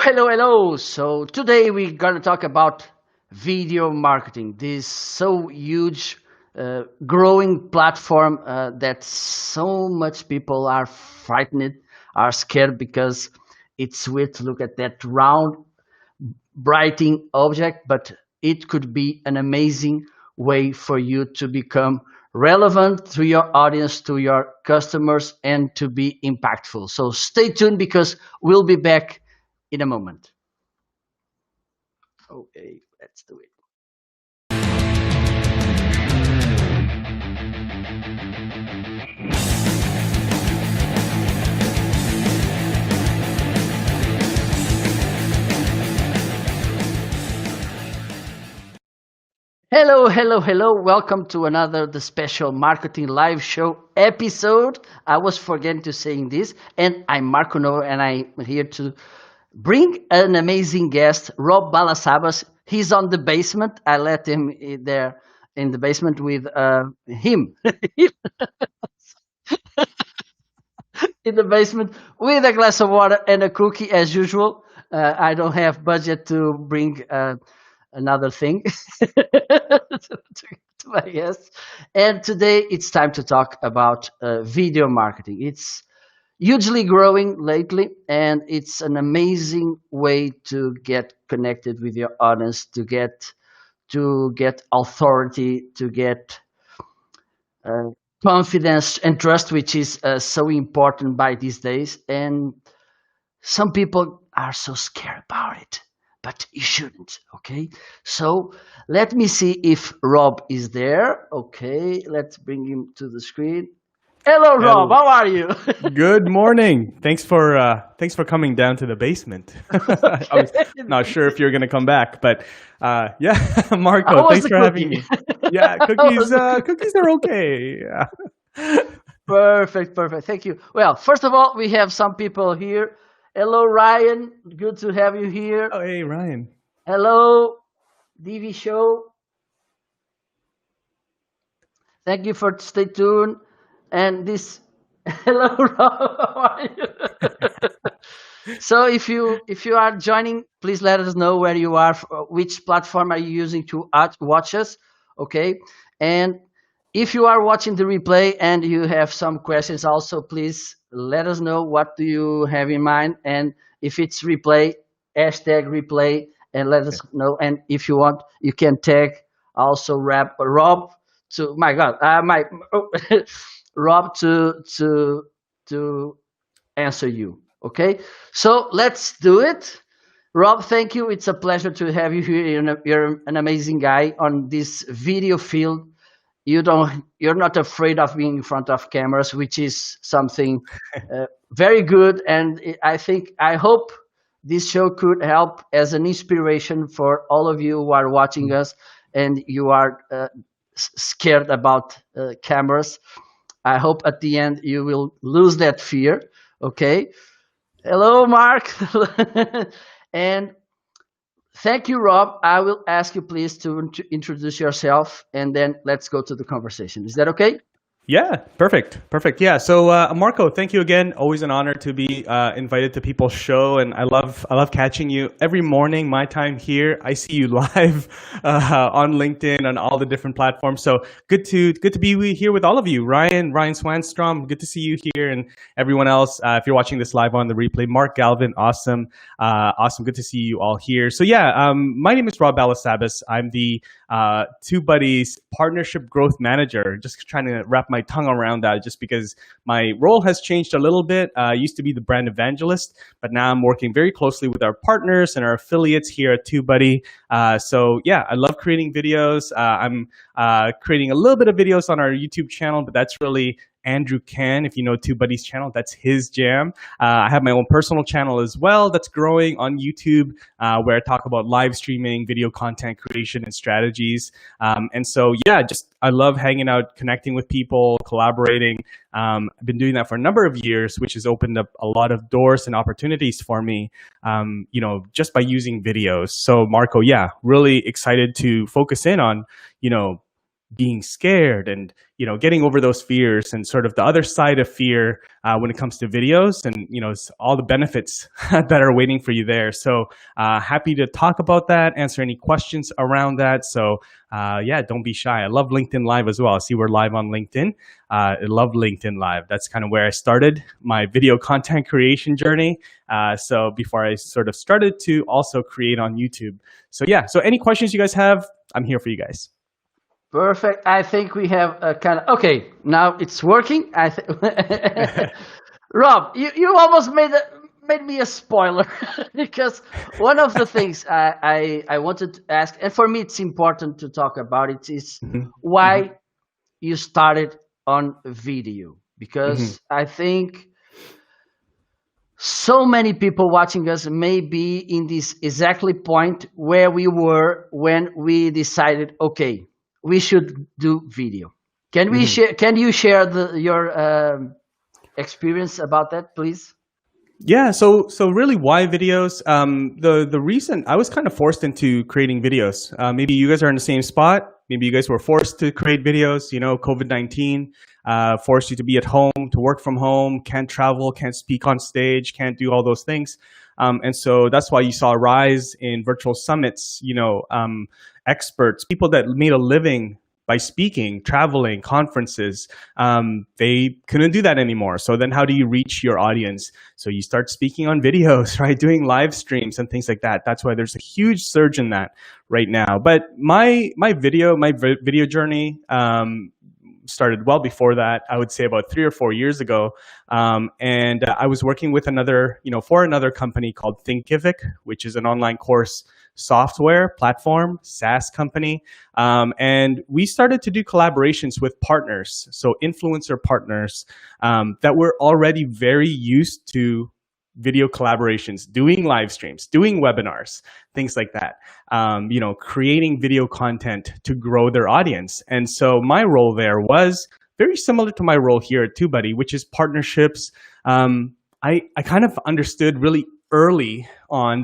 Hello. So today we're gonna talk about video marketing. This so huge, growing platform that so much people are frightened, are scared because it's weird to look at that round, brighting object, but it could be an amazing way for you to become relevant to your audience, to your customers, and to be impactful. So stay tuned because we'll be back in a moment. Okay, let's do it. Hello. Welcome to another the special marketing live show episode. I was forgetting to saying this, and I'm Marco Novo, and I'm here to bring an amazing guest, Rob Balasabas. He's on the basement. I let him there in the basement with him in the basement with a glass of water and a cookie as usual. I don't have budget to bring another thing to my guests. And today it's time to talk about video marketing. It's hugely growing lately, and it's an amazing way to get connected with your audience, to get authority, to get uh, confidence and trust, which is so important by these days. And some people are so scared about it, but you shouldn't. Okay, so let me see if Rob is there. Okay, let's bring him to the screen. Hello, Rob. Hello. How are you? Good morning. Thanks for coming down to the basement. I was not sure if you're gonna come back, but yeah, How Marco, was thanks the for having cookie? me. Yeah, How was cookies. the Cookies are okay. Yeah. Perfect. Thank you. Well, first of all, we have some people here. Hello, Ryan. Good to have you here. Oh, hey, Ryan. Hello, DV Show. Thank you for stay tuned. And this, hello, Rob. How are you? So if you are joining, please let us know where you are, which platform are you using to watch us, okay? And if you are watching the replay and you have some questions, also please let us know what do you have in mind, and if it's replay, hashtag replay, and let us know. And if you want, you can tag also Rob to my God, my Rob to answer you. Okay, so let's do it. Rob, thank you. It's a pleasure to have you here. You're an amazing guy on this video field. You're not afraid of being in front of cameras, which is something very good. And I hope this show could help as an inspiration for all of you who are watching us and you are scared about cameras. I hope at the end you will lose that fear. Okay. Hello, Mark. And thank you, Rob. I will ask you please to introduce yourself, and then let's go to the conversation. Is that okay? Yeah, perfect. Yeah. So, Marco, thank you again. Always an honor to be invited to people's show, and I love catching you every morning. My time here, I see you live on LinkedIn on all the different platforms. So good to be here with all of you. Ryan Swanstrom, good to see you here, and everyone else. If you're watching this live on the replay, Mark Galvin, awesome. Good to see you all here. So yeah, my name is Rob Balasabas. I'm the Two Buddies Partnership Growth Manager. Just trying to wrap my tongue around that, just because my role has changed a little bit. I used to be the brand evangelist, but now I'm working very closely with our partners and our affiliates here at TubeBuddy. So yeah, I love creating videos. I'm creating a little bit of videos on our YouTube channel, but that's really Andrew Can, if you know TubeBuddy's channel, that's his jam. I have my own personal channel as well that's growing on YouTube, where I talk about live streaming, video content creation, and strategies. And so, yeah, just I love hanging out, connecting with people, collaborating. I've been doing that for a number of years, which has opened up a lot of doors and opportunities for me, just by using videos. So, Marco, yeah, really excited to focus in on, being scared and getting over those fears, and sort of the other side of fear when it comes to videos, and it's all the benefits that are waiting for you there. So happy to talk about that, answer any questions around that. So yeah, don't be shy. I love LinkedIn Live as well. I see we're live on LinkedIn. I love LinkedIn Live. That's kind of where I started my video content creation journey. So before I sort of started to also create on YouTube. So yeah, so any questions you guys have, I'm here for you guys. Perfect. I think we have a kind of okay. Now it's working. Rob, you almost made me a spoiler because one of the things I wanted to ask, and for me it's important to talk about it, is Mm-hmm. why you started on video. Mm-hmm. Because I think so many people watching us may be in this exactly point where we were when we decided, okay, we should do video. Can we Mm-hmm. share? Can you share your experience about that, please? Yeah, so really, why videos? The reason I was kind of forced into creating videos. Maybe you guys are in the same spot. Maybe you guys were forced to create videos. COVID-19 forced you to be at home, to work from home, can't travel, can't speak on stage, can't do all those things. And so that's why you saw a rise in virtual summits. Experts, people that made a living by speaking, traveling, conferences, they couldn't do that anymore. So then how do you reach your audience? So you start speaking on videos, right? Doing live streams and things like that. That's why there's a huge surge in that right now. But my video journey started well before that. I would say about 3 or 4 years ago. And I was working with for another company called Thinkific, which is an online course software platform, SaaS company. And we started to do collaborations with partners, so influencer partners that were already very used to video collaborations, doing live streams, doing webinars, things like that. Creating video content to grow their audience. And so my role there was very similar to my role here at TubeBuddy, which is partnerships. I kind of understood really early on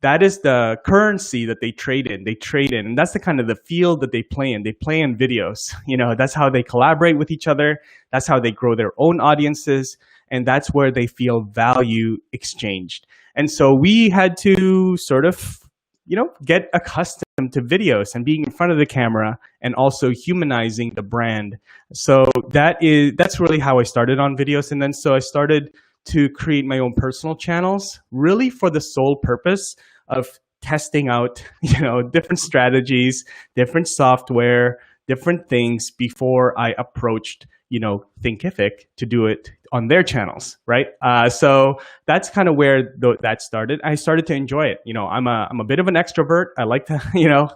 that is the currency that they trade in. They trade in, and that's the kind of the field that they play in. They play in videos. That's how they collaborate with each other. That's how they grow their own audiences, and that's where they feel value exchanged. And so we had to sort of, get accustomed to videos and being in front of the camera, and also humanizing the brand. So that's really how I started on videos, and then so I started to create my own personal channels, really for the sole purpose of testing out, different strategies, different software, different things before I approached, Thinkific to do it on their channels, right? So that's kind of where that started. I started to enjoy it. I'm a bit of an extrovert. I like to,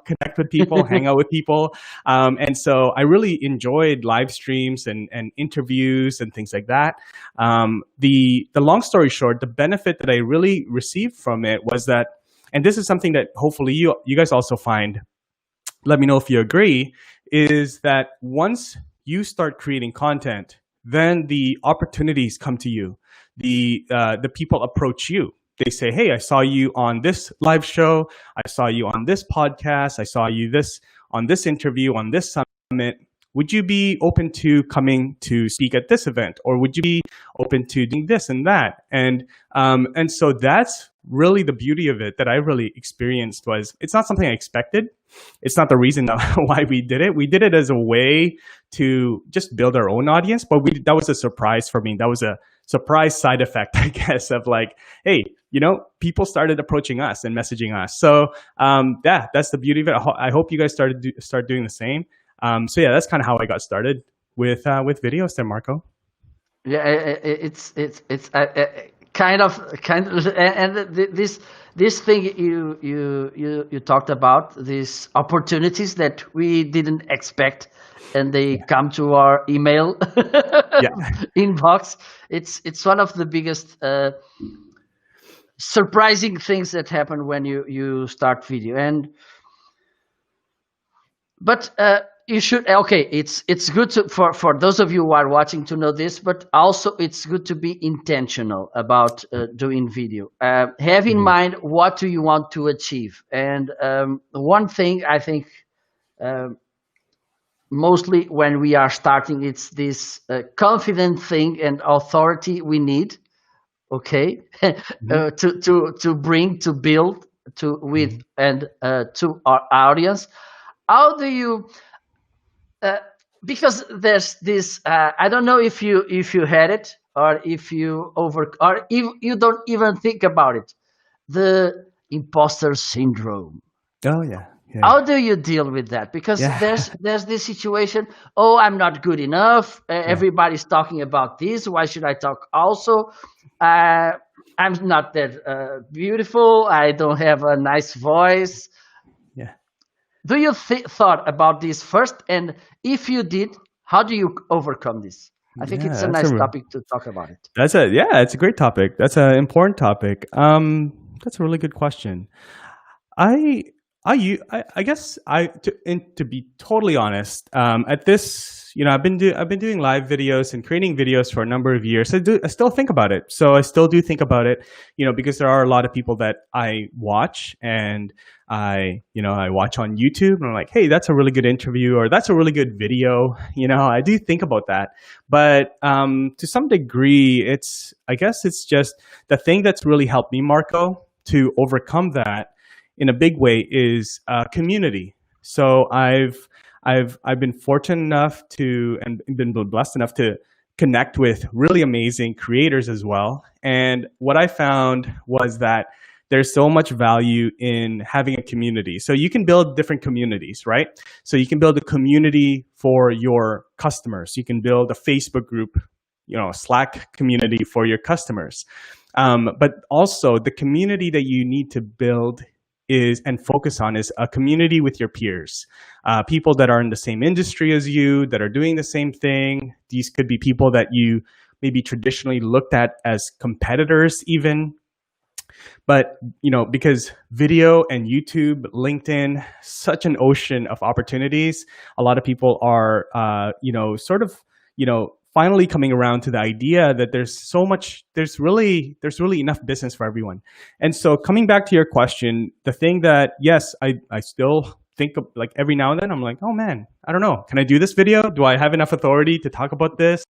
connect with people, hang out with people. And so I really enjoyed live streams and interviews and things like that. The long story short, the benefit that I really received from it was that, and this is something that hopefully you guys also find, let me know if you agree, is that once you start creating content, then the opportunities come to you. The people approach you. They say, "Hey, I saw you on this live show. I saw you on this podcast. I saw you on this interview, on this summit. Would you be open to coming to speak at this event, or would you be open to doing this and that?" And so that's really the beauty of it that I really experienced. Was it's not something I expected. It's not the reason why we did it. We did it as a way to just build our own audience, but that was a surprise for me. That was a surprise side effect, I guess, of like, hey, people started approaching us and messaging us. So yeah, that's the beauty of it. I hope you guys start doing the same. So yeah, that's kind of how I got started with videos there, Marco. Yeah, it's kind of, and this thing you talked about, these opportunities that we didn't expect, and they come to our email Yeah. inbox. It's one of the biggest surprising things that happen when you start video. But you should, okay, it's good for those of you who are watching to know this, but also it's good to be intentional about doing video. Have in Mhm. mind, what do you want to achieve? And one thing I think mostly when we are starting, it's this confident thing and authority we need, okay, Mhm. to bring, to build to with Mhm. and to our audience. How do you uh, because there's this I don't know if you had it, or if you over, or if you don't even think about it, the imposter syndrome. Oh yeah, yeah, How do you deal with that? Because yeah, there's this situation, oh, I'm not good enough, yeah, everybody's talking about this, why should I talk also? uh, I'm not that beautiful, I don't have a nice voice. yeah, Do you thought about this first, and if you did, how do you overcome this? I think yeah. it's a nice topic to talk about it. It's a great topic. That's an important topic. That's a really good question. I I guess to be totally honest, at this, I've been doing live videos and creating videos for a number of years. I still think about it. So I still do think about it, because there are a lot of people that I watch, and I watch on YouTube, and I'm like, hey, that's a really good interview, or that's a really good video. I do think about that, but to some degree, I guess it's just the thing that's really helped me, Marco, to overcome that in a big way is community. So I've been fortunate enough to, and been blessed enough to connect with really amazing creators as well. And what I found was that there's so much value in having a community. So you can build different communities, right? So you can build a community for your customers. You can build a Facebook group, a Slack community for your customers. But also the community that you need to build is and focus on is a community with your peers, people that are in the same industry as you, that are doing the same thing. These could be people that you maybe traditionally looked at as competitors, even. But because video and YouTube, LinkedIn, such an ocean of opportunities, a lot of people are sort of finally coming around to the idea that there's really enough business for everyone. And so, coming back to your question, the thing that, yes, I still think of, like, every now and then, I'm like, oh man, I don't know, can I do this video? Do I have enough authority to talk about this?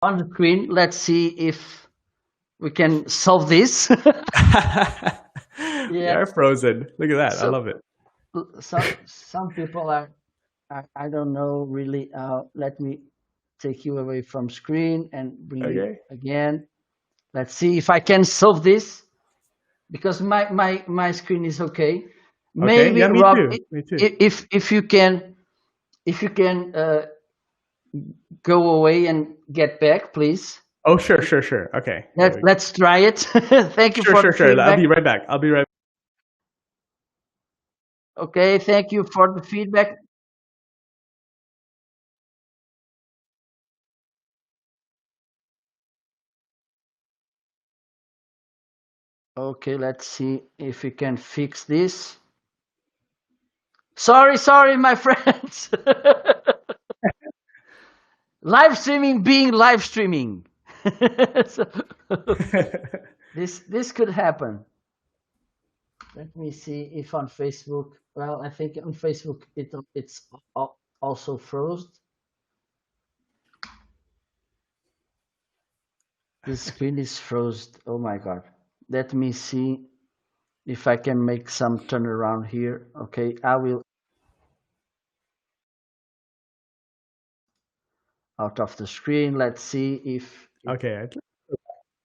on the screen. Let's see if we can solve this. We Yeah. are frozen. Look at that. I So love it. some people are I don't know really. Let me take you away from screen and bring you Okay. again. Let's see if I can solve this because my screen is okay. Okay. Maybe Yeah, me Rob, too. Me too. if you can go away and get back, please. Oh, sure, sure, sure. Okay. There we go. Let's try it. Thank you Sure, for sure, the sure. I'll feedback. be right back. I'll be right. Okay, thank you for the feedback. Okay, let's see if we can fix this. Sorry, my friends. Live streaming being live streaming. So, this could happen. Let me see if on Facebook. Well, I think on Facebook it's also froze. This screen is froze. Oh my god. Let me see if I can make some turnaround here. Okay, I will out of the screen. Let's see if Okay.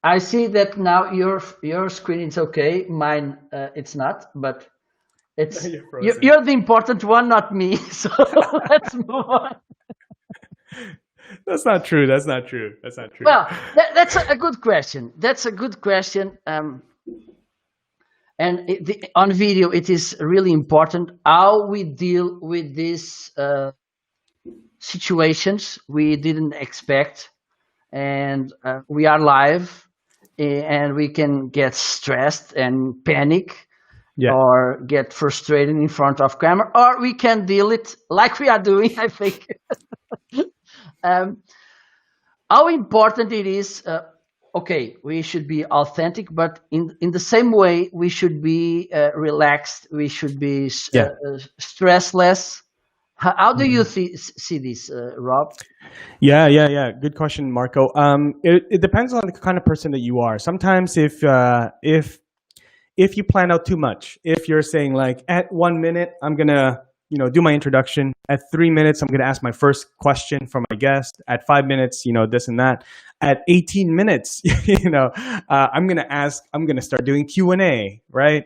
I see that now your screen is okay. Mine it's not, but it's You're frozen. you're the important one, not me. So let's move on. That's not true. That's not true. That's not true. Well, that's a good question. That's a good question. And on video, it is really important how we deal with these situations we didn't expect, and we are live, and we can get stressed and panic Yeah. or get frustrated in front of camera, or we can deal it like we are doing. I think. um, how important it is. Okay, we should be authentic, but in the same way, we should be relaxed. We should be Yeah. stressless. How do you Mhm. see this, Rob? Yeah, yeah, yeah. Good question, Marco. It depends on the kind of person that you are. Sometimes if you plan out too much, if you're saying like at 1 minute I'm gonna do my introduction, at 3 minutes I'm gonna ask my first question from my guest, at 5 minutes this and that, at 18 minutes I'm gonna start doing Q&A, right?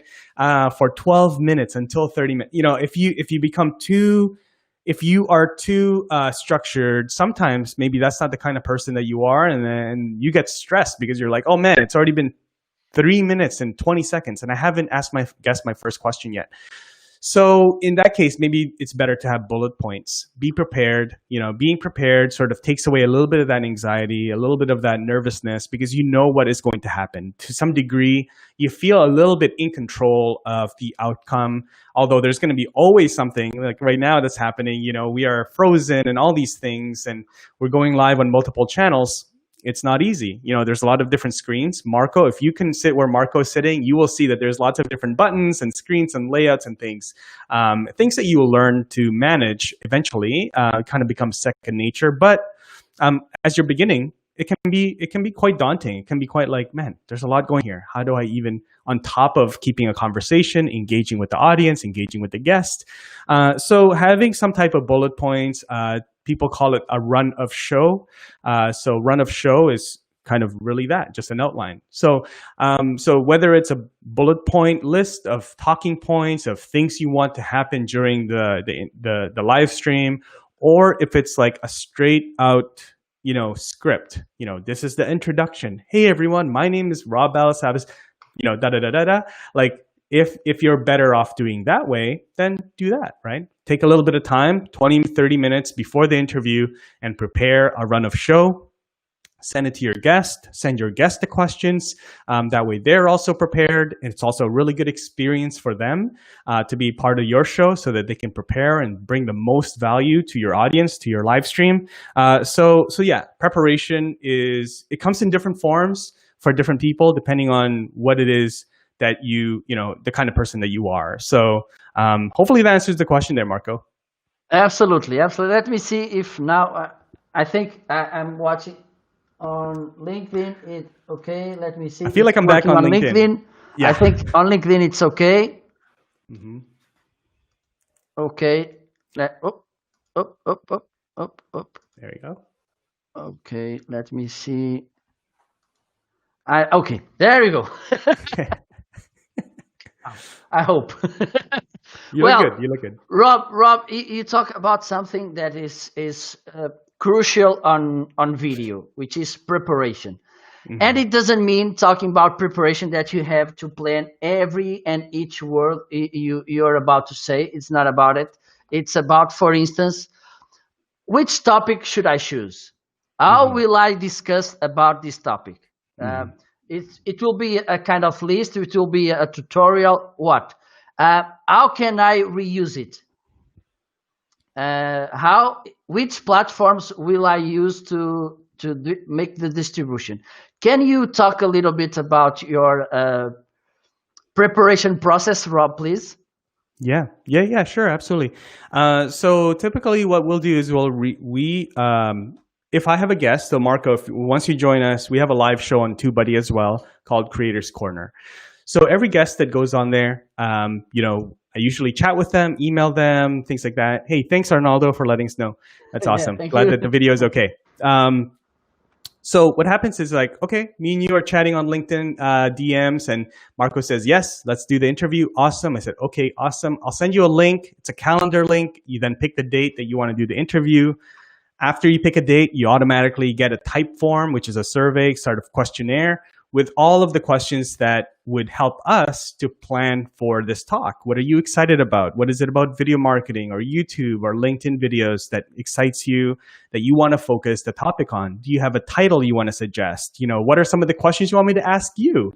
For 12 minutes until 30 minutes. If you become too if you are too structured, sometimes maybe that's not the kind of person that you are, and then you get stressed because you're like, oh man, it's already been 3 minutes and 20 seconds, and I haven't asked my guest my first question yet. So in that case, maybe it's better to have bullet points. Be prepared. Being prepared sort of takes away a little bit of that anxiety, a little bit of that nervousness, because you know what is going to happen. To some degree, you feel a little bit in control of the outcome, although there's going to be always something like right now that's happening. We are frozen and all these things, and we're going live on multiple channels. It's not easy. There's a lot of different screens. Marco, if you can sit where Marco is sitting, you will see that there's lots of different buttons and screens and layouts and things. Things that you will learn to manage eventually, kind of becomes second nature. But as you're beginning, it can be quite daunting. It can be quite like, man, there's a lot going here. How do I even, on top of keeping a conversation, engaging with the audience, engaging with the guest? So having some type of bullet points, people call it a run of show. So run of show is kind of really that, just an outline. So whether it's a bullet point list of talking points of things you want to happen during the live stream, or if it's like a straight out script. This is the introduction. Hey everyone, my name is Rob Balasabas. Da da da da da. Like if you're better off doing that way, then do that, right? Take a little bit of time, 20, 30 minutes before the interview, and prepare a run of show. Send it to your guest. Send your guest the questions. That way they're also prepared. And it's also a really good experience for them to be part of your show so that they can prepare and bring the most value to your audience, to your live stream. So yeah, preparation it comes in different forms for different people, depending on what it is that the kind of person that you are. So hopefully that answers the question there, Marco. Absolutely. Let me see if now. I think I'm watching. on LinkedIn. Okay. Let me see. I feel like It's I'm back working on on LinkedIn. LinkedIn. I Yeah. think on LinkedIn it's okay. Hmm. Okay. Up, up, up, up, up, up. There you go. Okay. Let me see. Okay. There you go. I hope. You look good. Well, You look good. Rob, you talk about something that is crucial on video, which is preparation. And Hmm. it doesn't mean talking about preparation that you have to plan every and each word you're about to say. It's not about it. It's about, for instance, which topic should I choose? How Hmm. will I discuss about this topic? Uh, Hmm. it will be a kind of list. It will be a tutorial. What? How can I reuse it? How? Which platforms will I use to make the distribution? Can you talk a little bit about your preparation process, Rob, please? Yeah, sure, absolutely. So typically, what we'll do is if I have a guest, so Marco, once you join us, we have a live show on TubeBuddy as well called Creators Corner. So every guest that goes on there, I usually chat with them, email them, things like that. Hey, thanks Arnaldo for letting us know. That's Yeah, awesome. thank Glad you. that the video is okay. So what happens is like, okay, me and you are chatting on LinkedIn DMs, and Marco says, yes, let's do the interview. Awesome. I said, okay, awesome. I'll send you a link. It's a calendar link. You then pick the date that you want to do the interview. After you pick a date, you automatically get a type form, which is a survey sort of questionnaire with all of the questions that would help us to plan for this talk. What are you excited about? What is it about video marketing or YouTube or LinkedIn videos that excites you, that you want to focus the topic on? Do you have a title you want to suggest? What are some of the questions you want me to ask you?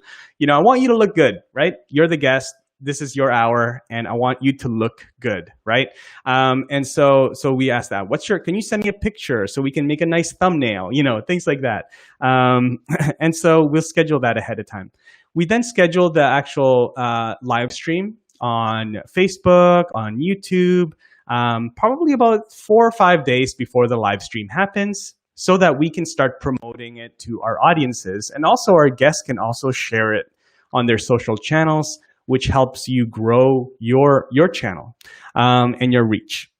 I want you to look good, right? You're the guest. This is your hour, and I want you to look good, right? And so we asked that. Can you send me a picture so we can make a nice thumbnail? Things like that. And so we'll schedule that ahead of time. We then schedule the actual live stream on Facebook, on YouTube, probably about 4 or 5 days before the live stream happens, so that we can start promoting it to our audiences, and also our guests can also share it on their social channels, which helps you grow your channel and your reach.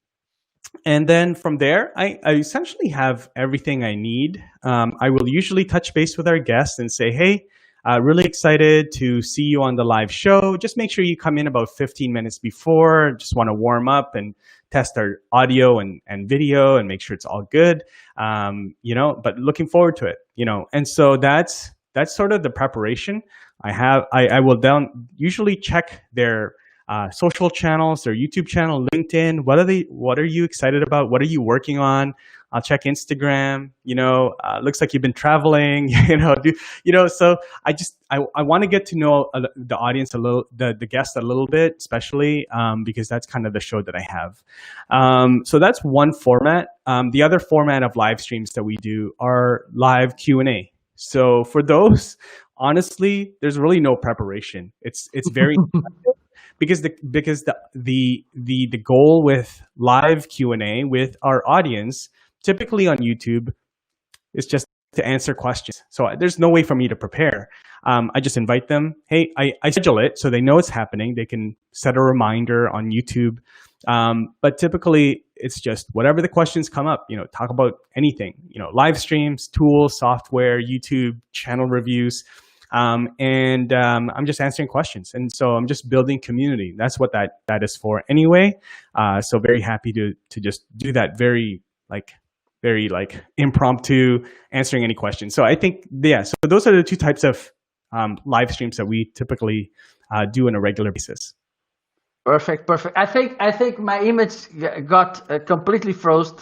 And then from there, I essentially have everything I need. I will usually touch base with our guests and say, hey, really excited to see you on the live show. Just make sure you come in about 15 minutes before. Just want to warm up and test our audio and video and make sure it's all good. But looking forward to it, And so that's sort of the preparation. I will down usually check their social channels, their YouTube channel, LinkedIn. What are you excited about? What are you working on? I'll check Instagram. Looks like you've been traveling. So I want to get to know the audience a little, the guest a little bit, especially because that's kind of the show that I have. So that's one format. The other format of live streams that we do are live Q&A. So for those, honestly, there's really no preparation. It's very because the goal with live Q&A with our audience, typically on YouTube, is just to answer questions. So there's no way for me to prepare. I just invite them. Hey, I schedule it so they know it's happening. They can set a reminder on YouTube. But typically, it's just whatever the questions come up. Talk about anything. Live streams, tools, software, YouTube, channel reviews. I'm just answering questions, and so I'm just building community. That's what that is for, anyway. So very happy to just do that. Very impromptu, answering any questions. So I think, yeah. So those are the two types of live streams that we typically do on a regular basis. Perfect, perfect. I think my image got completely frozen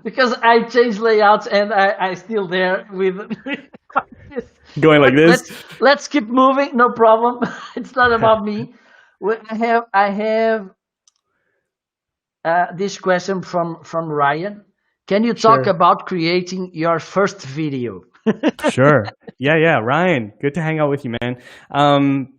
because I changed layouts and I still there with this. Going like But this. let's keep moving. No problem. It's not about me. I have this question from Ryan. Can you talk Sure. about creating your first video? Sure. Yeah. Ryan, good to hang out with you, man. Um,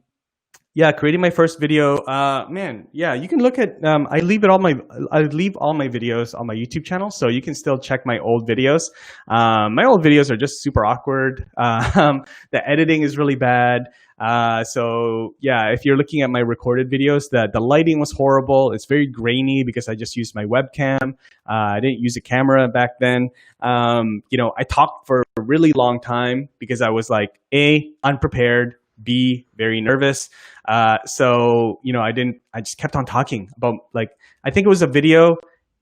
Yeah, creating my first video. Man, yeah, you can look at. I leave all my videos on my YouTube channel, so you can still check my old videos. My old videos are just super awkward. The editing is really bad. So yeah, if you're looking at my recorded videos, the lighting was horrible. It's very grainy because I just used my webcam. I didn't use a camera back then. I talked for a really long time because I was like unprepared. B, very nervous. I just kept on talking about, like, I think it was a video.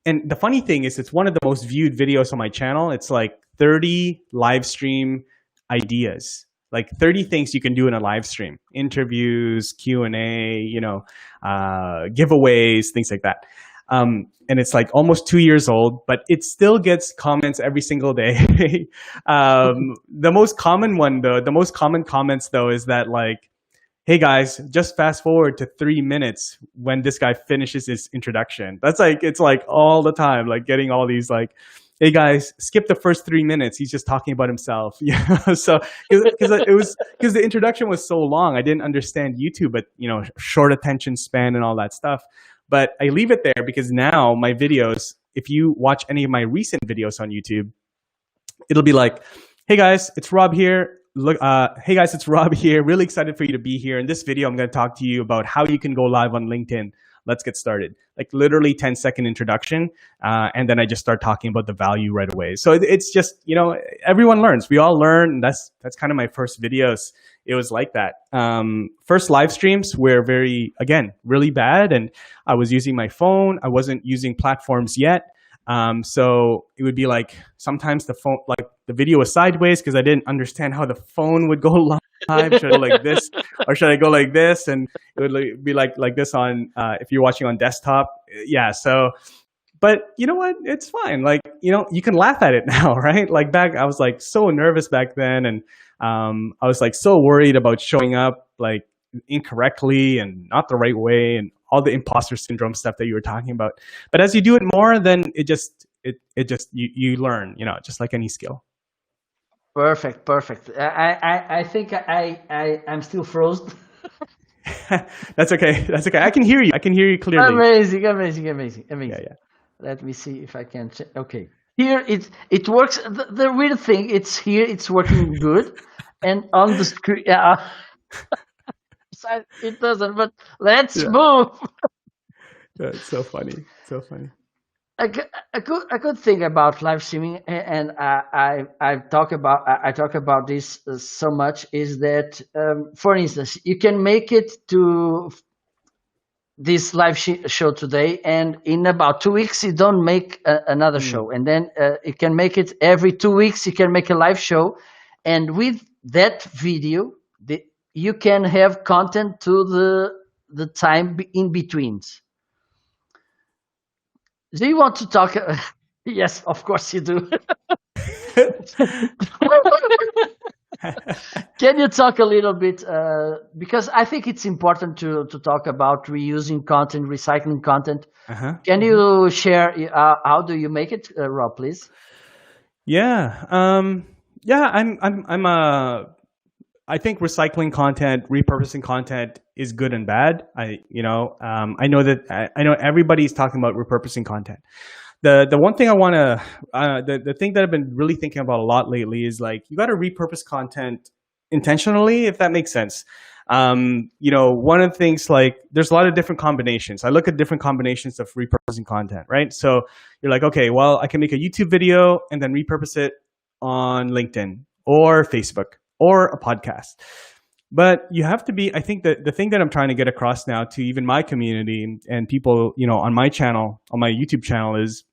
And the funny thing is, it's one of the most viewed videos on my channel. It's like 30 live stream ideas, like 30 things you can do in a live stream, interviews, Q&A, giveaways, things like that. And it's like almost 2 years old, but it still gets comments every single day. The most common comments though is that, like, hey guys, just fast forward to 3 minutes when this guy finishes his introduction. That's like, it's like all the time, like getting all these like, hey guys, skip the first 3 minutes. He's just talking about himself. So because the introduction was so long, I didn't understand YouTube, but short attention span and all that stuff. But I leave it there because now my videos, if you watch any of my recent videos on YouTube, it'll be like, hey guys, it's Rob here. Hey guys, it's Rob here. Really excited for you to be here. In this video, I'm going to talk to you about how you can go live on LinkedIn. Let's get started. Like literally 10-second introduction. And then I just start talking about the value right away. So it's just, everyone learns. We all learn. And that's kind of my first videos. It was like that. First live streams were really bad. And I was using my phone. I wasn't using platforms yet. So it would be like sometimes the phone, like the video was sideways because I didn't understand how the phone would go live. Should I go like this or should I go like this? And it would be like this on if you're watching on desktop. Yeah. So, but you know what? It's fine. Like, you can laugh at it now, right? Like back, I was like so nervous back then, and I was like so worried about showing up like incorrectly and not the right way and all the imposter syndrome stuff that you were talking about. But as you do it more, then you learn, just like any skill. Perfect. I think I'm still frozen. That's okay. I can hear you. I can hear you clearly. Amazing. Yeah. Let me see if I can. Okay. Here it works. The weird thing, it's working good, and on the screen, it doesn't. But let's move. That's so funny. A good thing about live streaming, and I talk about this so much, is that, for instance, you can make it to this live show today, and in about 2 weeks you don't make another show, and then you can make it every 2 weeks. You can make a live show, and with that video, you can have content to the time in betweens. Do you want to talk? Yes, of course you do. Can you talk a little bit? Because I think it's important to talk about reusing content, recycling content. Can you share how do you make it, Rob, please? Yeah. I think recycling content, repurposing content is good and bad. I know everybody's talking about repurposing content. The one thing I want to, the thing that I've been really thinking about a lot lately is, like, you got to repurpose content intentionally, if that makes sense. One of the things, like, there's a lot of different combinations. I look at different combinations of repurposing content, right? So you're like, okay, well, I can make a YouTube video and then repurpose it on LinkedIn or Facebook or a podcast. But you have to be, I think that the thing that I'm trying to get across now to even my community and people, on my channel, on my YouTube channel, is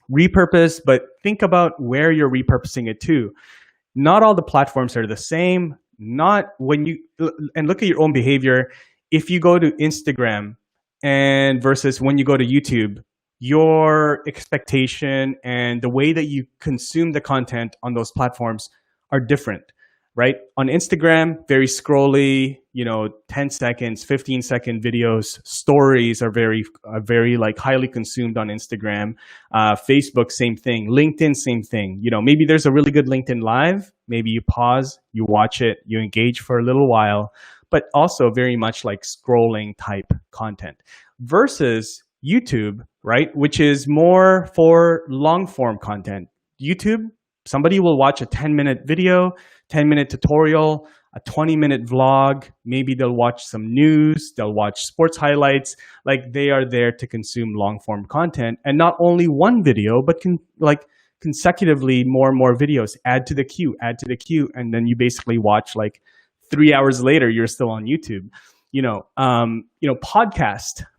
repurpose, but think about where you're repurposing it to. Not all the platforms are the same. And look at your own behavior. If you go to Instagram and versus when you go to YouTube, your expectation and the way that you consume the content on those platforms are different. Right? On Instagram, very scrolly, 10 seconds, 15-second videos. Stories are very like highly consumed on Instagram. Facebook, same thing. LinkedIn, same thing. Maybe there's a really good LinkedIn Live. Maybe you pause, you watch it, you engage for a little while. but also very much like scrolling type content versus YouTube, right? Which is more for long form content. YouTube, somebody will watch a 10-minute video, 10-minute tutorial, a 20-minute vlog. Maybe they'll watch some news, they'll watch sports highlights. Like they are there to consume long form content, and not only one video, but consecutively more and more videos. Add to the queue, and then you basically watch like 3 hours later, you're still on YouTube.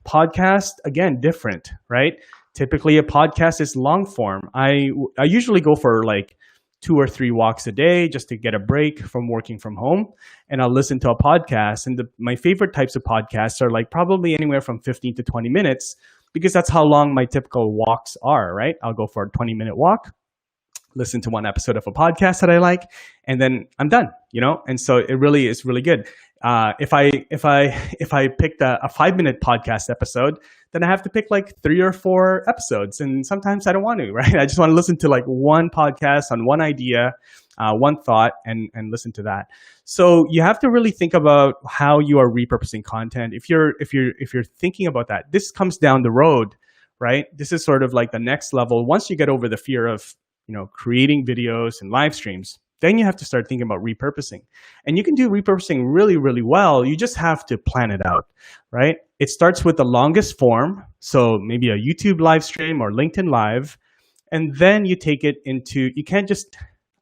Podcast again, different, right? Typically, a podcast is long form. I usually go for like 2 or 3 walks a day just to get a break from working from home, and I'll listen to a podcast. And my favorite types of podcasts are like probably anywhere from 15 to 20 minutes because that's how long my typical walks are, right? I'll go for a 20-minute walk, listen to one episode of a podcast that I like, and then I'm done, And so it really is really good. If I picked a 5-minute podcast episode, then I have to pick like 3 or 4 episodes, and sometimes I don't want to, right? I just want to listen to like one podcast on one idea, one thought, and listen to that. So you have to really think about how you are repurposing content. If you're thinking about that, this comes down the road, right? This is sort of like the next level. Once you get over the fear of creating videos and live streams, then you have to start thinking about repurposing. And you can do repurposing really, really well. You just have to plan it out, right? It starts with the longest form. So maybe a YouTube live stream or LinkedIn Live. And then you take it into,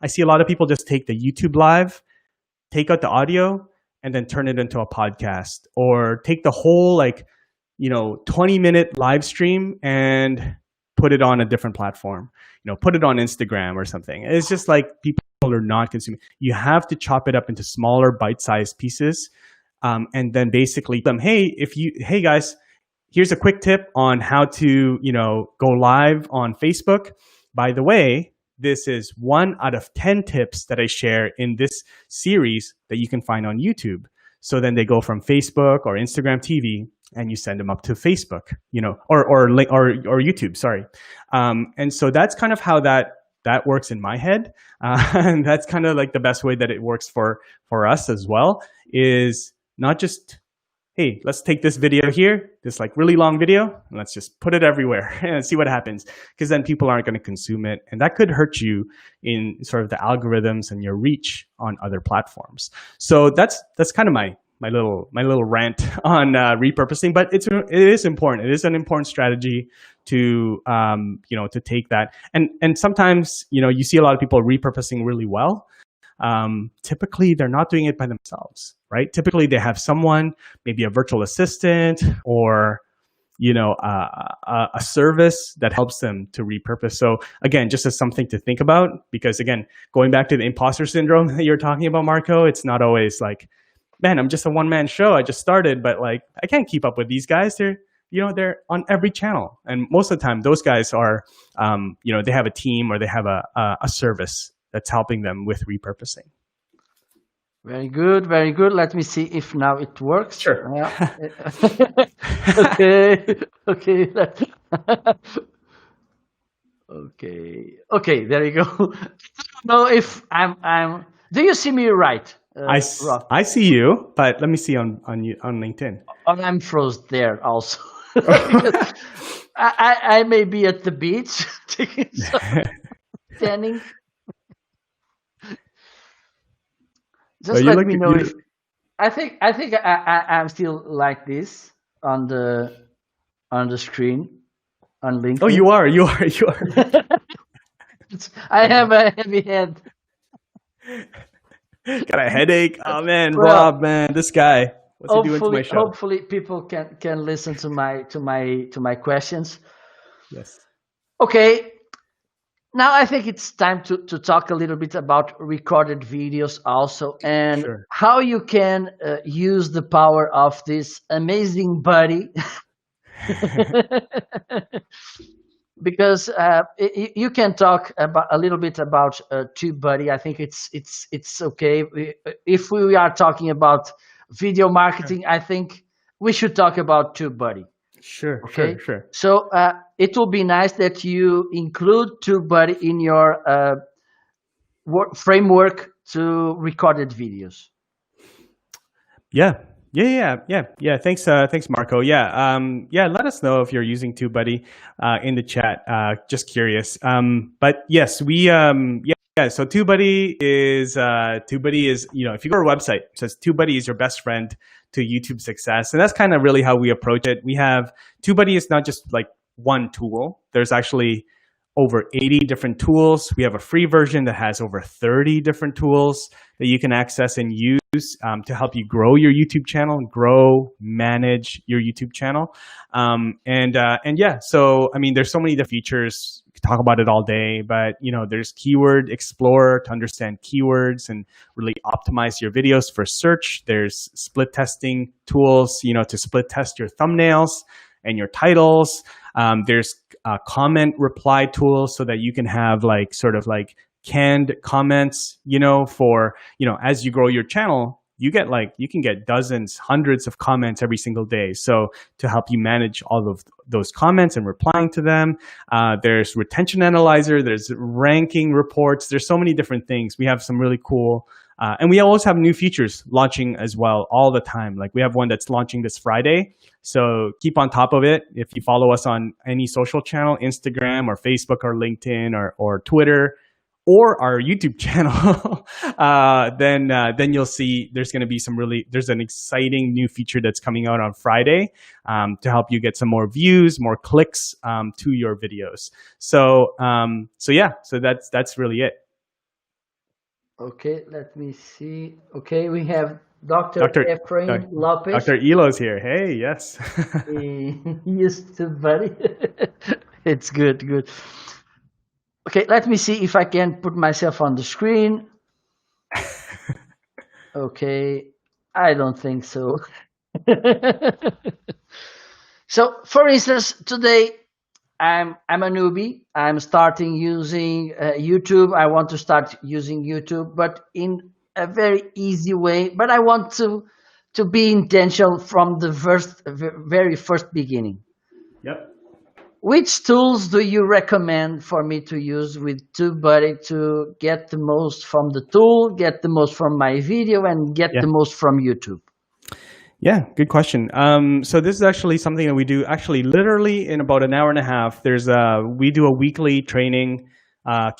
I see a lot of people just take the YouTube Live, take out the audio, and then turn it into a podcast, or take the whole 20-minute live stream and put it on a different platform, put it on Instagram or something. It's just like people are not consuming. You have to chop it up into smaller bite-sized pieces. And then basically hey guys, here's a quick tip on how to, go live on Facebook. By the way, this is 1 out of 10 tips that I share in this series that you can find on YouTube. So then they go from Facebook or Instagram TV, and you send them up to Facebook, or YouTube. Sorry, and so that's kind of how that works in my head, and that's kind of like the best way that it works for us as well. Is not just, hey, let's take this video here, this like really long video, and let's just put it everywhere and see what happens, because then people aren't going to consume it, and that could hurt you in sort of the algorithms and your reach on other platforms. So that's kind of my little rant on repurposing, but it is important. It is an important strategy to to take that, and sometimes you see a lot of people repurposing really well. Typically, they're not doing it by themselves, right? Typically, they have someone, maybe a virtual assistant or a service that helps them to repurpose. So again, just as something to think about, because again, going back to the imposter syndrome that you're talking about, Marco, it's not always like, man, I'm just a one-man show. I just started, but like I can't keep up with these guys. They're on every channel, and most of the time, those guys are, they have a team or they have a service that's helping them with repurposing. Very good, very good. Let me see if now it works. Sure. Yeah. Okay. Okay. There you go. I don't know if I'm. Do you see me right? Rob? I see you, but let me see on LinkedIn. And I'm frozen there also. I may be at the beach taking tanning. Just let me know if I think I'm still like this on the screen on LinkedIn. Oh, you are. I have a heavy head. Got a headache. Oh man, well, Rob, man, this guy. What's he doing to my show? Hopefully, people can listen to my questions. Yes. Okay. Now I think it's time to talk a little bit about recorded videos also, and how you can use the power of this amazing buddy. Because you can talk about a little bit about TubeBuddy. I think it's okay if we are talking about video marketing. I think we should talk about TubeBuddy. Sure. So it will be nice that you include TubeBuddy in your framework to recorded videos. Yeah. Yeah. Thanks, Marco. Yeah. Let us know if you're using TubeBuddy in the chat. Just curious. But yes, yeah. So TubeBuddy is if you go to our website, it says TubeBuddy is your best friend to YouTube success, and that's kind of really how we approach it. We have TubeBuddy is not just like one tool. There's actually over 80 different tools. We have a free version that has over 30 different tools that you can access and use to help you grow your YouTube channel, manage your YouTube channel. And yeah, so I mean, there's so many different features. We could talk about it all day, but there's Keyword Explorer to understand keywords and really optimize your videos for search. There's split testing tools, to split test your thumbnails and your titles. There's comment reply tools so that you can have sort of canned comments, for, as you grow your channel, you can get dozens, hundreds of comments every single day. So to help you manage all of those comments and replying to them, there's retention analyzer, there's ranking reports, there's so many different things. We have some really cool, and we always have new features launching as well all the time. Like we have one that's launching this Friday. So keep on top of it. If you follow us on any social channel, Instagram or Facebook or LinkedIn or Twitter, or our YouTube channel, then you'll see there's an exciting new feature that's coming out on Friday to help you get some more views, more clicks to your videos. So that's really it. Okay, let me see. Okay, we have Dr. Efrain Lopez. Dr. Elo's here. Hey, yes. He used to, buddy. It's good. Okay, let me see if I can put myself on the screen. Okay, I don't think so. So, for instance, today I'm a newbie. I'm starting using YouTube. I want to start using YouTube, but in a very easy way. But I want to be intentional from the very first beginning. Yep. Which tools do you recommend for me to use with TubeBuddy to get the most from the tool, get the most from my video, and get the most from YouTube? Yeah, good question. So this is actually something that we do literally in about an hour and a half. We do a weekly training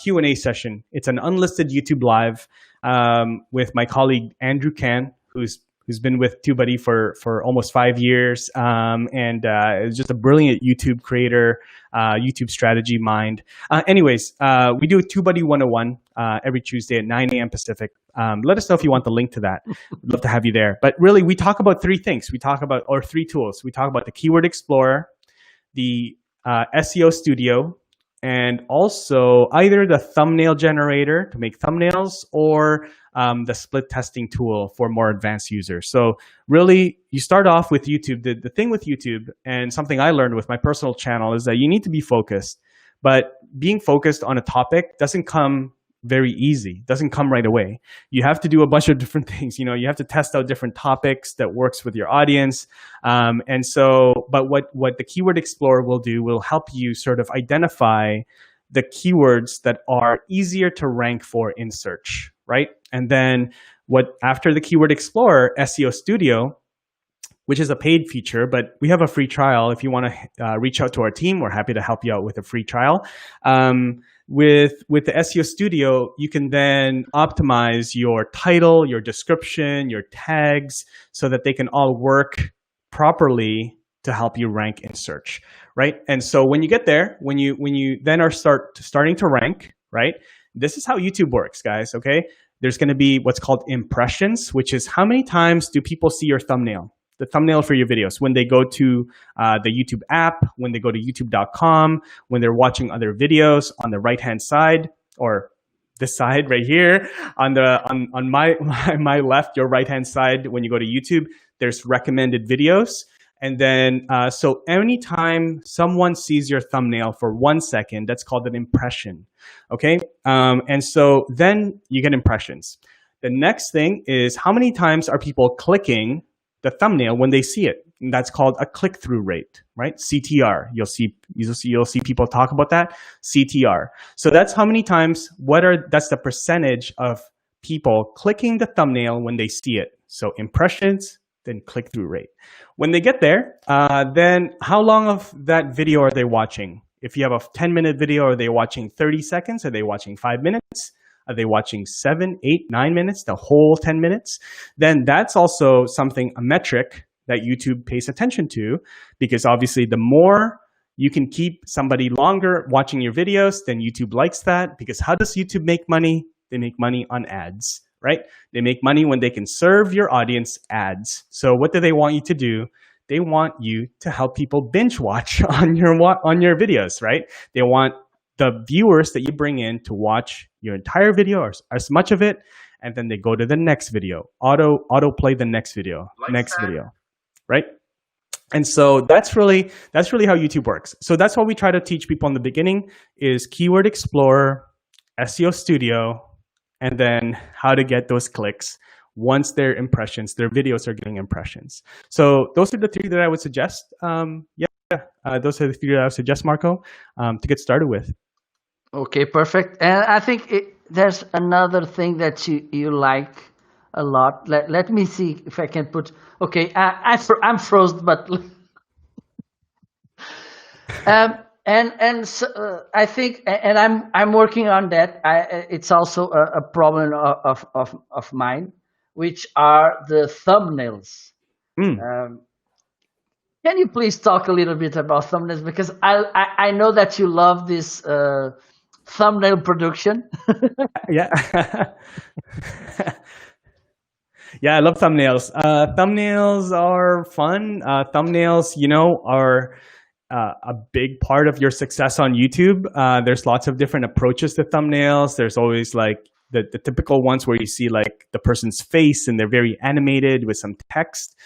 Q&A session. It's an unlisted YouTube live with my colleague Andrew Can, who's been with TubeBuddy for almost 5 years, and is just a brilliant YouTube creator, YouTube strategy mind. Anyways, we do TubeBuddy 101 every Tuesday at 9 a.m. Pacific. Let us know if you want the link to that. We'd love to have you there. But really, we talk about three things. Or three tools. We talk about the Keyword Explorer, the SEO Studio, and also either the thumbnail generator to make thumbnails or the split testing tool for more advanced users. So really, you start off with YouTube. The thing with YouTube, and something I learned with my personal channel, is that you need to be focused. But being focused on a topic doesn't come very easy, doesn't come right away. You have to do a bunch of different things. You have to test out different topics that works with your audience. But what the Keyword Explorer will help you sort of identify the keywords that are easier to rank for in search, right? And then after the Keyword Explorer, SEO Studio, which is a paid feature, but we have a free trial. If you want to reach out to our team, we're happy to help you out with a free trial. With the SEO Studio, you can then optimize your title, your description, your tags, so that they can all work properly to help you rank in search, right? And so when you get there, when you then are starting to rank, right? This is how YouTube works, guys. Okay, there's going to be what's called impressions, which is how many times do people see your thumbnail. The thumbnail for your videos when they go to the YouTube app, when they go to youtube.com, when they're watching other videos on the right-hand side, or this side right here on my left, your right-hand side. When you go to YouTube, there's recommended videos. And then, so anytime someone sees your thumbnail for 1 second, that's called an impression. Okay. And so then you get impressions. The next thing is how many times are people clicking the thumbnail when they see it. And that's called a click-through rate, right? CTR. You'll see people talk about that. CTR. So that's how many times. That's the percentage of people clicking the thumbnail when they see it. So impressions, then click-through rate. When they get there, then how long of that video are they watching? If you have a 10-minute video, are they watching 30 seconds? Are they watching 5 minutes? Are they watching 7, 8, 9 minutes, the whole 10 minutes? Then that's also something, a metric that YouTube pays attention to, because obviously the more you can keep somebody longer watching your videos, then YouTube likes that. Because how does YouTube make money? They make money on ads, right? They make money when they can serve your audience ads. So what do they want you to do? They want you to help people binge watch on your videos, right? They want the viewers that you bring in to watch your entire video or as much of it, and then they go to the next video, auto play the next video, video, right? And so that's really how YouTube works. So that's what we try to teach people in the beginning is Keyword Explorer, SEO Studio, and then how to get those clicks once their videos are getting impressions. So those are the three that I would suggest. Those are the three that I would suggest, Marco, to get started with. Okay, perfect. And I think there's another thing that you like a lot. Let me see if I can put. Okay, I'm frozen, but and so, I think, and I'm working on that. It's also a problem of mine, which are the thumbnails. Can you please talk a little bit about thumbnails, because I know that you love this thumbnail production. Yeah. Yeah, I love thumbnails. Thumbnails are fun. Thumbnails, are a big part of your success on YouTube. There's lots of different approaches to thumbnails. There's always like the typical ones where you see like the person's face and they're very animated with some text.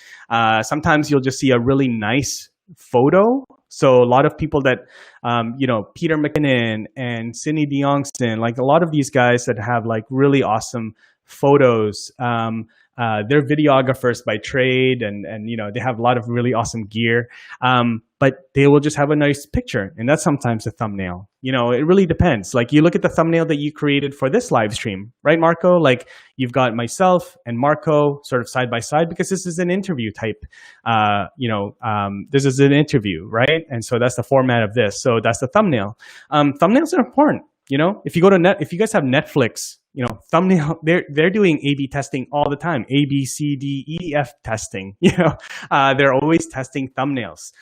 Sometimes you'll just see a really nice photo. So a lot of people that, Peter McKinnon and Cindy DeYoungston, like a lot of these guys that have like really awesome photos. They're videographers by trade, and they have a lot of really awesome gear. But they will just have a nice picture, and that's sometimes a thumbnail. It really depends. Like you look at the thumbnail that you created for this live stream, right, Marco? Like you've got myself and Marco sort of side by side, because this is an interview type. This is an interview, right? And so that's the format of this. So that's the thumbnail. Thumbnails are important. If you go to if you guys have Netflix, thumbnail, they're doing A/B testing all the time. A, B, C, D, E, F testing. They're always testing thumbnails.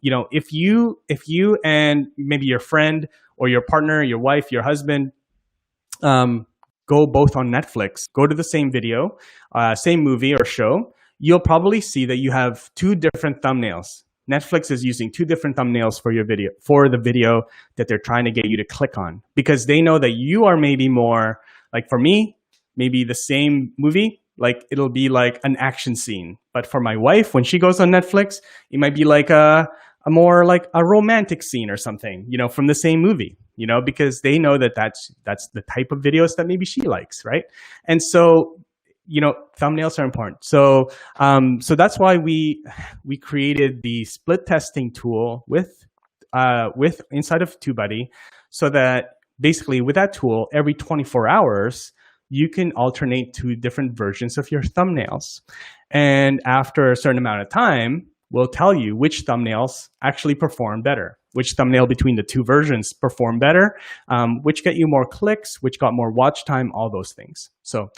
If you and maybe your friend or your partner, your wife, your husband, go both on Netflix, go to the same video, same movie or show, you'll probably see that you have two different thumbnails. Netflix is using two different thumbnails for the video that they're trying to get you to click on, because they know that you are maybe more like, for me, maybe the same movie, like it'll be like an action scene. But for my wife, when she goes on Netflix, it might be like a more like a romantic scene or something, from the same movie, because they know that that's the type of videos that maybe she likes, right? And so thumbnails are important. So that's why we created the split testing tool with inside of TubeBuddy, so that basically with that tool, every 24 hours, you can alternate two different versions of your thumbnails. And after a certain amount of time, we'll tell you which thumbnails actually perform better, which thumbnail between the two versions perform better, which get you more clicks, which got more watch time, all those things. So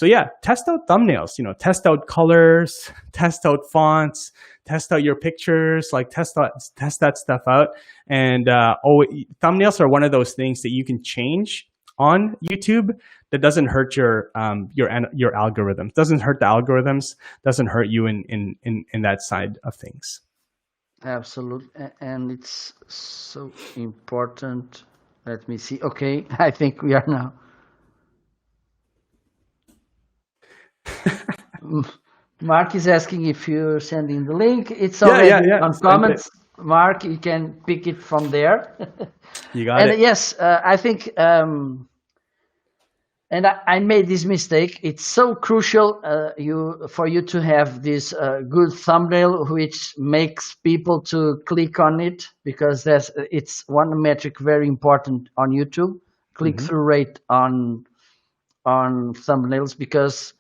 yeah, test out thumbnails, test out colors, test out fonts, test out your pictures, like test that stuff out. And thumbnails are one of those things that you can change on YouTube that doesn't hurt your algorithm, doesn't hurt the algorithms, doesn't hurt you in that side of things. Absolutely, and it's so important. Let me see. Okay, I think we are now. Mark is asking if you're sending the link. It's already on comments. Mark, you can pick it from there. You got it. Yes, I think, and I made this mistake. It's so crucial for you to have this good thumbnail, which makes people to click on it, because it's one metric very important on YouTube, click-through rate on thumbnails, because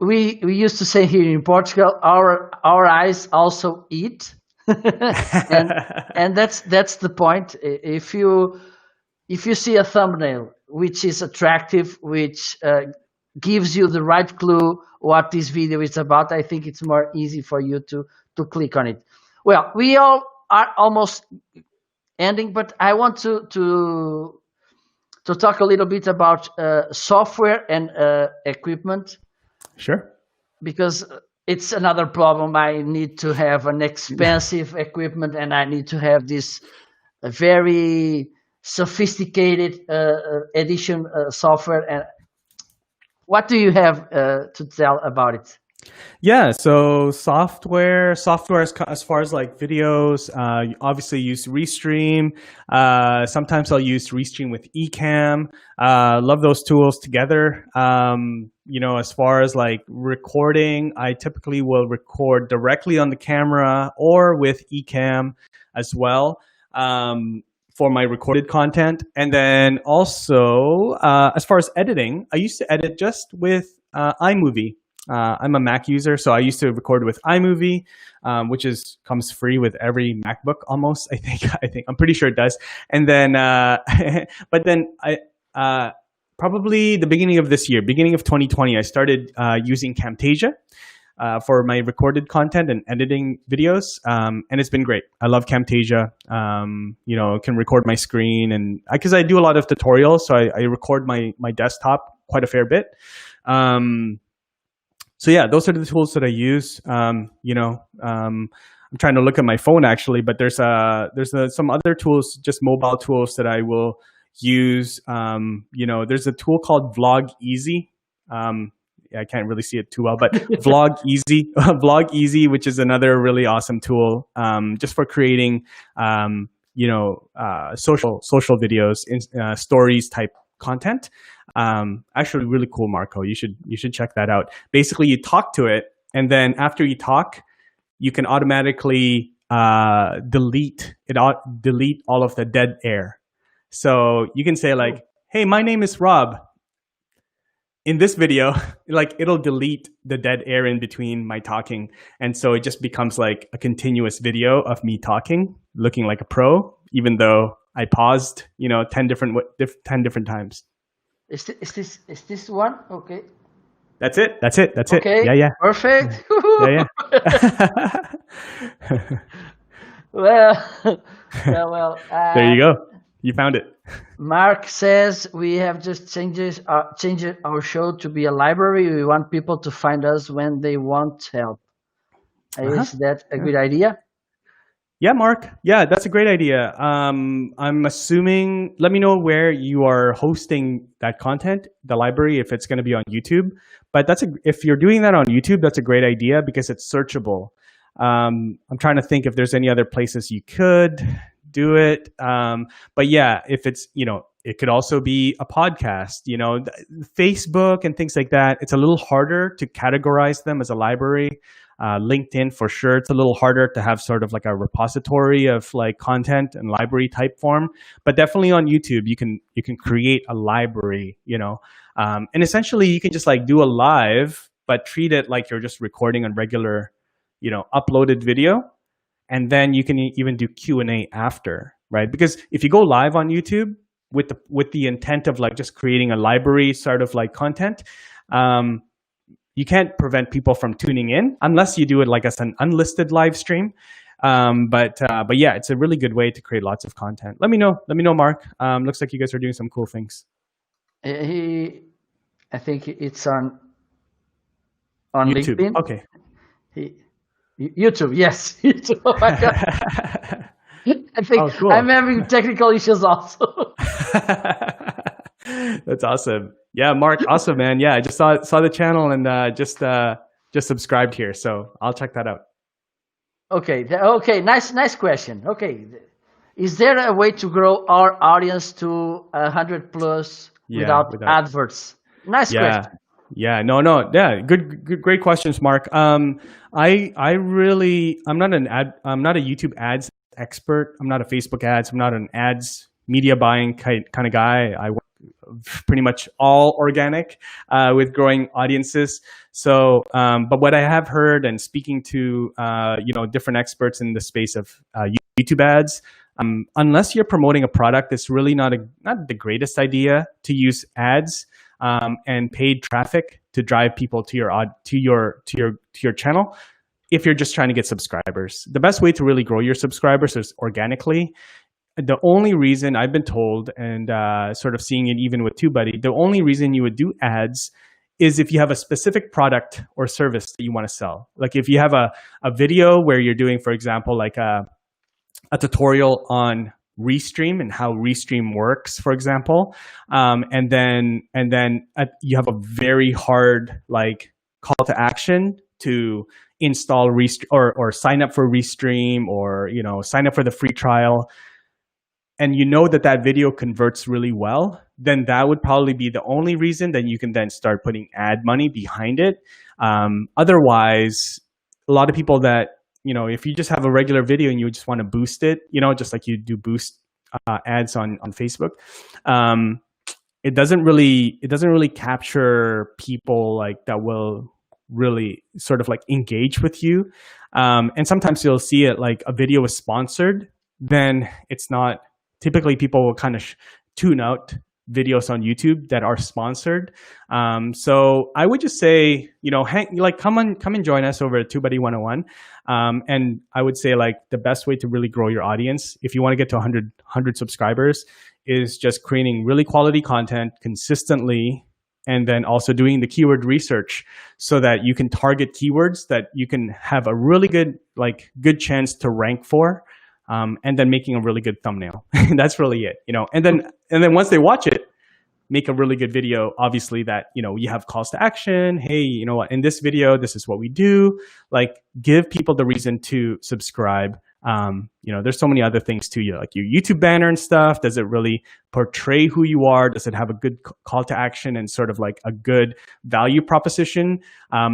we used to say here in Portugal, our eyes also eat, and that's the point. If you see a thumbnail which is attractive, which gives you the right clue what this video is about, I think it's more easy for you to click on it. Well, we all are almost ending, but I want to talk a little bit about software and equipment. Sure. Because it's another problem. I need to have an expensive equipment, and I need to have this very sophisticated edition software. And what do you have to tell about it? Yeah, so software as far as like videos, obviously use Restream. Sometimes I'll use Restream with Ecamm. Love those tools together. As far as like recording, I typically will record directly on the camera or with Ecamm as well. For my recorded content. And then also, as far as editing, I used to edit just with iMovie. I'm a Mac user, so I used to record with iMovie, which comes free with every MacBook almost. I think I'm pretty sure it does. And then, but then I probably the beginning of this year, beginning of 2020, I started using Camtasia for my recorded content and editing videos, and it's been great. I love Camtasia. Can record my screen, and because I do a lot of tutorials, so I record my desktop quite a fair bit. So yeah, those are the tools that I use. I'm trying to look at my phone actually, but there's some other tools, just mobile tools that I will use. There's a tool called Vlog Easy. I can't really see it too well, but Vlog Easy, Vlog Easy, which is another really awesome tool, just for creating, social videos, stories type content. Actually really cool, Marco. You should check that out. Basically, you talk to it, and then after you talk, you can automatically delete all of the dead air. So you can say like, "Hey, my name is Rob." In this video, like it'll delete the dead air in between my talking, and so it just becomes like a continuous video of me talking, looking like a pro, even though I paused, 10 different times. Is this one? Okay. That's it. Okay. Yeah. Perfect. Yeah. Well. There you go. You found it. Mark says we have just changed our show to be a library. We want people to find us when they want help. Is that a good idea? Yeah, Mark. Yeah, that's a great idea. I'm assuming, let me know where you are hosting that content, the library, if it's going to be on YouTube. But if you're doing that on YouTube, that's a great idea because it's searchable. I'm trying to think if there's any other places you could do it. But yeah, if it's, it could also be a podcast, Facebook and things like that. It's a little harder to categorize them as a library. LinkedIn for sure, it's a little harder to have sort of like a repository of like content and library type form, but definitely on YouTube you can create a library, and essentially you can just like do a live, but treat it like you're just recording a regular, uploaded video, and then you can even do Q&A after, right? Because if you go live on YouTube with the intent of like just creating a library sort of like content, you can't prevent people from tuning in unless you do it like as an unlisted live stream. But yeah, it's a really good way to create lots of content. Let me know, Mark. Looks like you guys are doing some cool things. I think it's on YouTube. LinkedIn. Okay. YouTube, yes. YouTube. Oh my God. I think cool. I'm having technical issues also. That's awesome. Yeah, Mark, awesome, man. Yeah, I just saw the channel and just subscribed here, so I'll check that out. Okay. Nice question. Okay, is there a way to grow our audience to 100 plus without adverts? Nice question. Yeah, no, yeah, good, great questions, Mark. I'm not a YouTube ads expert. I'm not a Facebook ads. I'm not an ads media buying kind of guy. I work pretty much all organic with growing audiences. So, but what I have heard and speaking to different experts in the space of YouTube ads, unless you're promoting a product, it's really not the greatest idea to use ads and paid traffic to drive people to your channel. If you're just trying to get subscribers, the best way to really grow your subscribers is organically. The only reason I've been told, and sort of seeing it even with TubeBuddy, the only reason you would do ads is if you have a specific product or service that you want to sell. Like if you have a video where you're doing, for example, like a tutorial on Restream and how Restream works, for example, and then you have a very hard like call to action to install or sign up for Restream, or sign up for the free trial, and that video converts really well, then that would probably be the only reason. Then you can then start putting ad money behind it. Otherwise, a lot of people that, if you just have a regular video and you just want to boost it, just like you do boost ads on Facebook, it doesn't really capture people like that will really sort of like engage with you. And sometimes you'll see it like a video is sponsored, then it's not. Typically, people will kind of tune out videos on YouTube that are sponsored. So I would just say, come and join us over at TubeBuddy 101. And I would say like the best way to really grow your audience, if you want to get to 100 subscribers, is just creating really quality content consistently, and then also doing the keyword research so that you can target keywords that you can have a really good chance to rank for. And then making a really good thumbnail. That's really it, And then once they watch it, make a really good video. Obviously, that you have calls to action. Hey, you know what? In this video, this is what we do. Like, give people the reason to subscribe. There's so many other things too. Like your YouTube banner and stuff. Does it really portray who you are? Does it have a good call to action and sort of like a good value proposition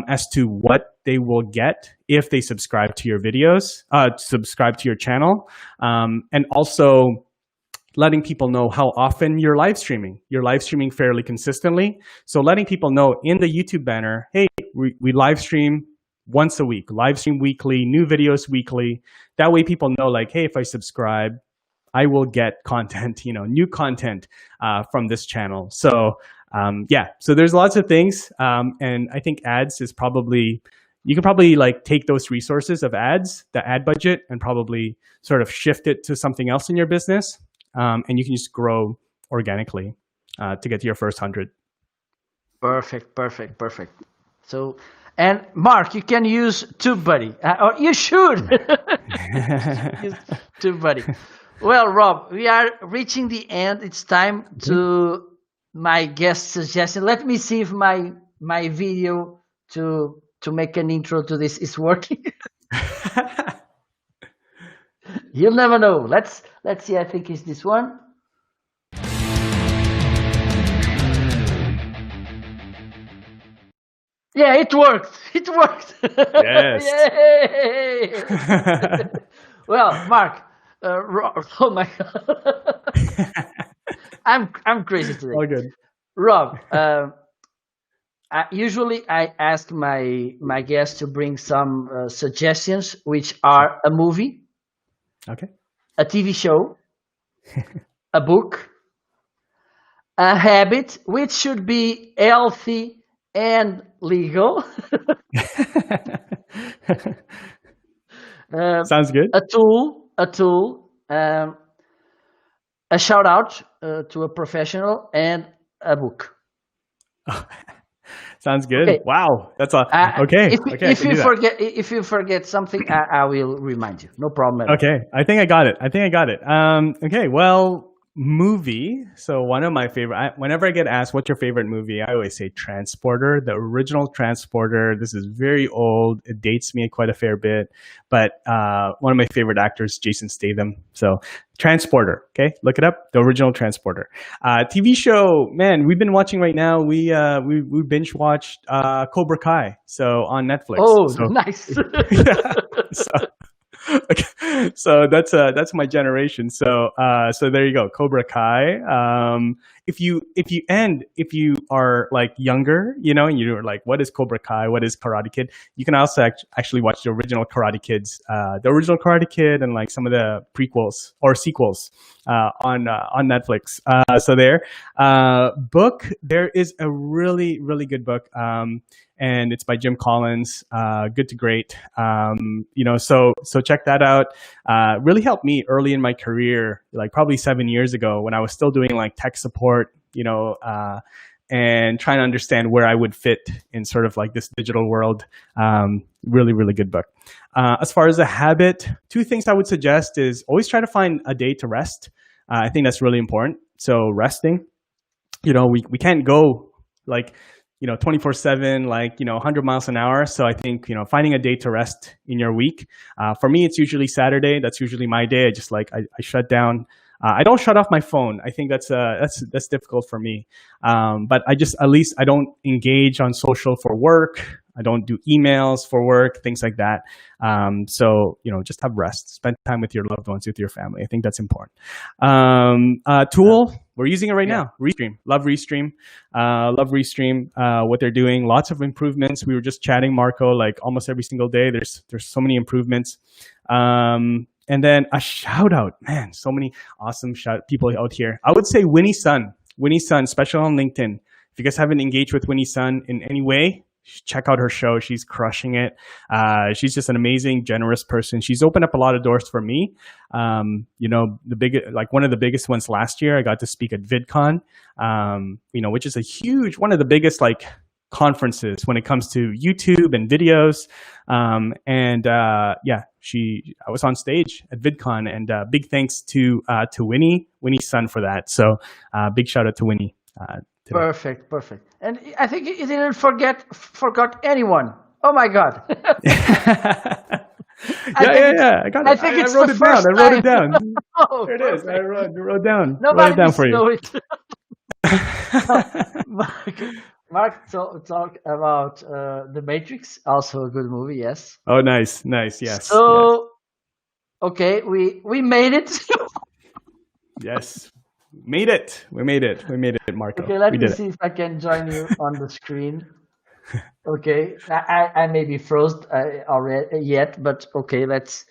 as to what they will get if they subscribe to your videos, subscribe to your channel, and also letting people know how often you're live streaming. You're live streaming fairly consistently. So letting people know in the YouTube banner, hey, we live stream once a week, live stream weekly, new videos weekly. That way people know like, hey, if I subscribe, I will get content, new content from this channel. So so there's lots of things. And I think ads is you can probably like take those resources of ads, the ad budget, and probably sort of shift it to something else in your business. And you can just grow organically to get to your first 100. Perfect. So, and Mark, you can use TubeBuddy, or you should use TubeBuddy. Well, Rob, we are reaching the end. It's time to my guest suggestion. Let me see if my video to make an intro to this is working. You'll never know. Let's see. I think it's this one. Yeah, it worked. Yes. Yay! Well, Mark, oh my God, I'm crazy today. All good. Rob, usually I ask my guests to bring some suggestions, which are a movie, Okay. a TV show, a book, a habit, which should be healthy and legal. Sounds good. A tool, a shout out to a professional, and a book. Sounds good. Okay. Wow, that's okay. If you forget something, I will remind you. No problem. Okay, I think I got it. Okay, well, movie. So one of my favorite. Whenever I get asked what's your favorite movie, I always say Transporter, the original Transporter. This is very old. It dates me quite a fair bit, but one of my favorite actors, Jason Statham. So Transporter. Okay, look it up. The original Transporter. TV show. Man, we've been watching right now. We binge watched Cobra Kai. So on Netflix. Oh, so, nice. Okay. So that's my generation. So there you go, Cobra Kai. If you are like younger, and you're like, what is Cobra Kai? What is Karate Kid? You can also actually watch the original Karate Kids, the original Karate Kid, and like some of the prequels or sequels on Netflix. So there, book. There is a really really good book. And it's by Jim Collins. Good to Great. So check that out. Really helped me early in my career, like probably 7 years ago when I was still doing like tech support, and trying to understand where I would fit in sort of like this digital world. Really, really good book. As far as a habit, two things I would suggest is always try to find a day to rest. I think that's really important. So resting, we can't go like 24/7, like 100 miles an hour. So I think finding a day to rest in your week. For me, it's usually Saturday. That's usually my day. I just I shut down. I don't shut off my phone. I think that's difficult for me. But at least I don't engage on social for work. I don't do emails for work, things like that. So just have rest. Spend time with your loved ones, with your family. I think that's important. Tool, we're using it right now. Restream. Love Restream. Love Restream. What they're doing. Lots of improvements. We were just chatting, Marco, like almost every single day. There's so many improvements. And then a shout out, man, so many awesome people out here. I would say Winnie Sun, special on LinkedIn. If you guys haven't engaged with Winnie Sun in any way, check out her show. She's crushing it. She's just an amazing, generous person. She's opened up a lot of doors for me. One of the biggest ones last year, I got to speak at VidCon, which is one of the biggest like conferences when it comes to YouTube and videos. I was on stage at VidCon, and big thanks to Winnie Sun for that. So big shout out to Winnie. Perfect. And I think you didn't forgot anyone. Oh my God. Yeah. I got it. I think it's I wrote the it down. first I wrote it time. down. Oh, There it is. I wrote down. Nobody wrote it down needs for to you. know it. Mark talk about The Matrix, also a good movie, yes. Oh, nice, yes. So, okay, we made it. Yes, made it. We made it, Marco. Okay, let me see if I can join you on the screen. Okay, I may be frozen already yet, but okay, let's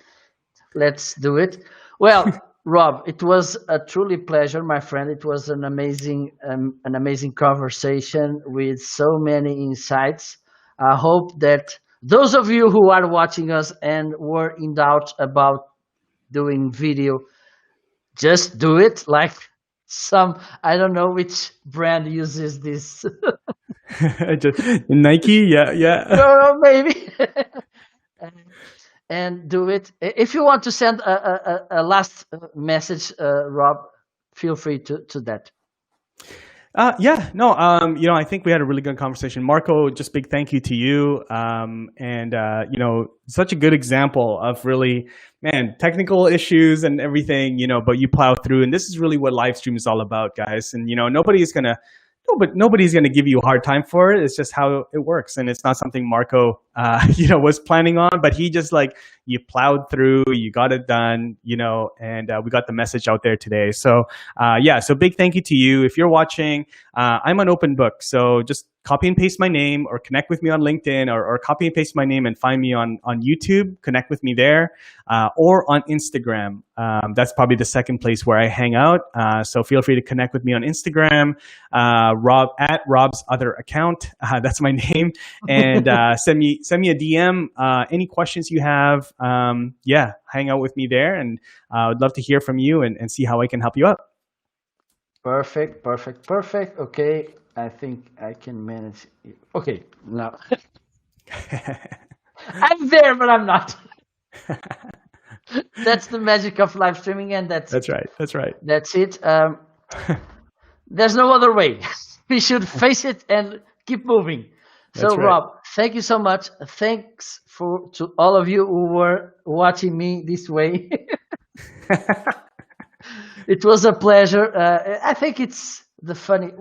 do it. Well, Rob, it was a truly pleasure, my friend. It was an amazing conversation with so many insights. I hope that those of you who are watching us and were in doubt about doing video, just do it. Like I don't know which brand uses this. Nike, yeah. No, maybe. And do it. If you want to send a last message, Rob, feel free to that. I think we had a really good conversation. Marco, just big thank you to you. Such a good example of really, man, technical issues and everything, but you plow through. And this is really what live stream is all about, guys. And, nobody's going to give you a hard time for it. It's just how it works. And it's not something Marco, was planning on, but he just you plowed through, you got it done, and we got the message out there today. So, so big thank you to you. If you're watching, I'm an open book. So just copy and paste my name or connect with me on LinkedIn or copy and paste my name and find me on YouTube, connect with me there, or on Instagram. That's probably the second place where I hang out. So feel free to connect with me on Instagram, at Rob's other account. That's my name. And send me a DM. Any questions you have, hang out with me there. And I'd love to hear from you and see how I can help you out. Perfect. Okay. I think I can manage it. Okay, now. I'm there, but I'm not. That's the magic of live streaming, and that's right. That's it. There's no other way. We should face it and keep moving. So, right. Rob, thank you so much. Thanks to all of you who were watching me this way. It was a pleasure. I think it's the funny.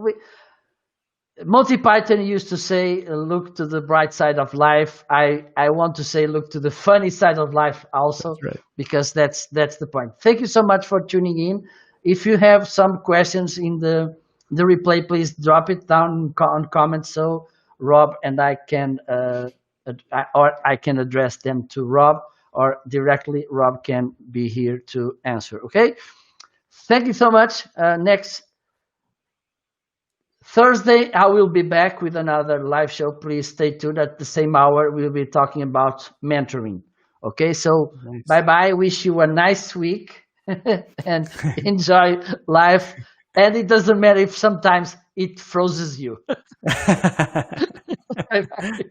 Monty Python used to say, "Look to the bright side of life." I want to say, "Look to the funny side of life," also, That's right. because that's the point. Thank you so much for tuning in. If you have some questions in the replay, please drop it down on comments so Rob and I can or I can address them to Rob, or directly Rob can be here to answer. Okay. Thank you so much. Next Thursday, I will be back with another live show. Please stay tuned. At the same hour, we'll be talking about mentoring. Okay, so bye Nice. bye. Wish you a nice week and enjoy life. And it doesn't matter if sometimes it freezes you. Bye bye.